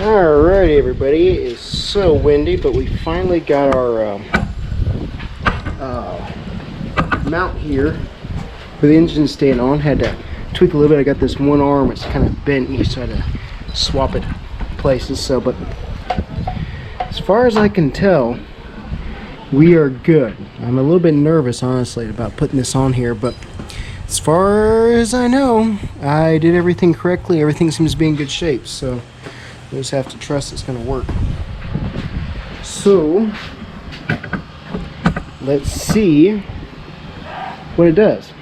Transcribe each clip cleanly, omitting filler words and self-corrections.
Alrighty, everybody. It is so windy, but we finally got our mount here for the engine stand on. Had to tweak a little bit. I got this one arm, it's kind of bent here, so I had to swap it places. So, but as far as I can tell, we are good. I'm a little bit nervous, honestly, about putting this on here, but as far as I know, I did everything correctly. Everything seems to be in good shape, so we just have to trust it's going to work. So let's see what it does.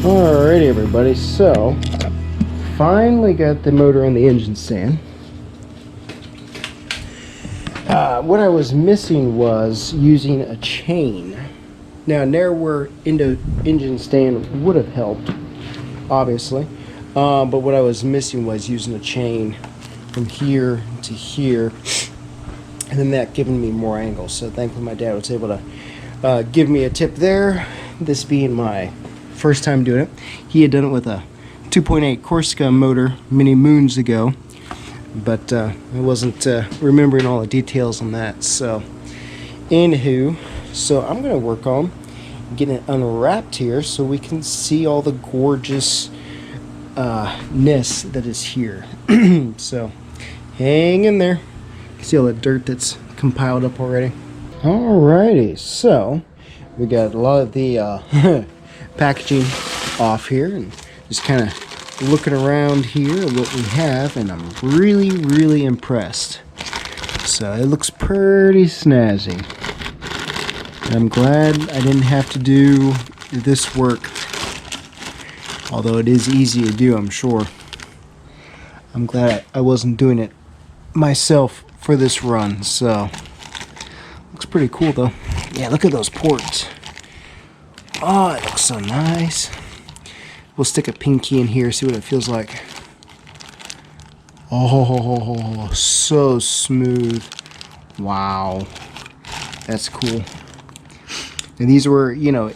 Alrighty, everybody, so finally got the motor on the engine stand. What I was missing was using a chain. Now, narrower engine stand would have helped, obviously, but what I was missing was using a chain from here to here, and then that giving me more angle. So thankfully my dad was able to give me a tip there, this being my first time doing it. He had done it with a 2.8 Corsica motor many moons ago, but I wasn't remembering all the details on that. So anywho, so I'm gonna work on getting it unwrapped here so we can see all the gorgeous ness that is here. So hang in there. You can see all the dirt that's compiled up already. Alrighty, so we got a lot of the packaging off here and just kind of looking around here at what we have, and I'm really impressed. So it looks pretty snazzy. And I'm glad I didn't have to do this work, although it is easy to do, I'm sure. I'm glad I wasn't doing it myself for this run. So looks pretty cool though. Yeah, look at those ports. Oh, it looks so nice. We'll stick a pinky in here, see what it feels like. Oh, so smooth. Wow. That's cool. And these were, you know,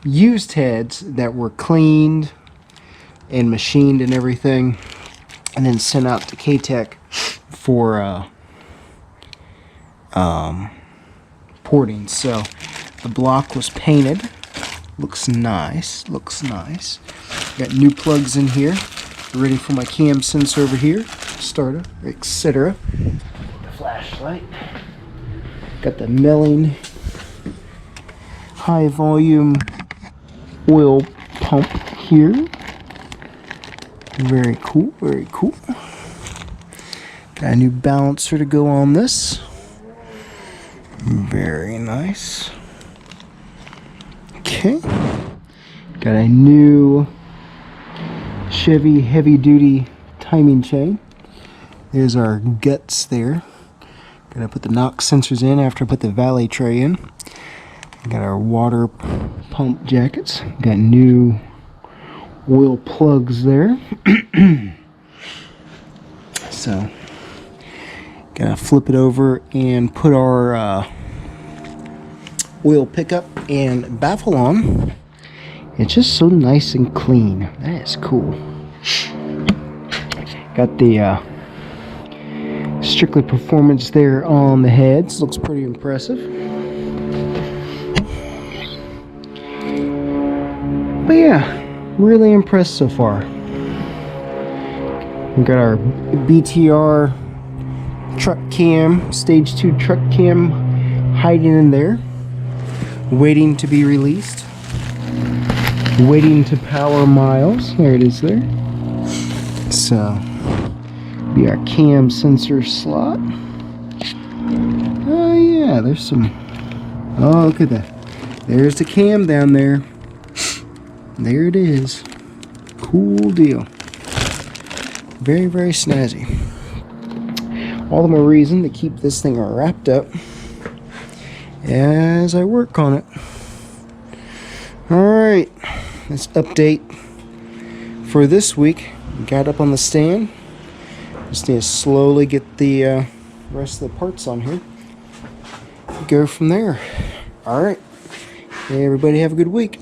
used heads that were cleaned and machined and everything, and then sent out to K-Tech for porting. So the block was painted. Looks nice. Looks nice. Got new plugs in here. Ready for my cam sensor over here. Starter, etc. The flashlight. Got the milling high volume oil pump here. Very cool. Very cool. Got a new balancer to go on this. Very nice. Okay. Got a new Chevy heavy duty timing chain. There's our guts there. Gonna put the knock sensors in after I put the valet tray in. Got our water pump jackets. Got new oil plugs there. So, gotta flip it over and put our oil pickup and baffle on. It's just so nice and clean. That is cool. Got the Strictly Performance there on the heads. Looks pretty impressive. But yeah, really impressed so far. We got our BTR truck cam, stage 2 truck cam hiding in there, waiting to be released. Waiting to power miles. There it is there. So, be our cam sensor slot. Oh yeah, there's some. Oh, look at that. There's the cam down there. There it is. Cool deal. Very, very snazzy. All the more reason to keep this thing wrapped up as I work on it. Alright, let's update for this week. Got up on the stand. Just need to slowly get the rest of the parts on here. Go from there. Alright, hey, everybody have a good week.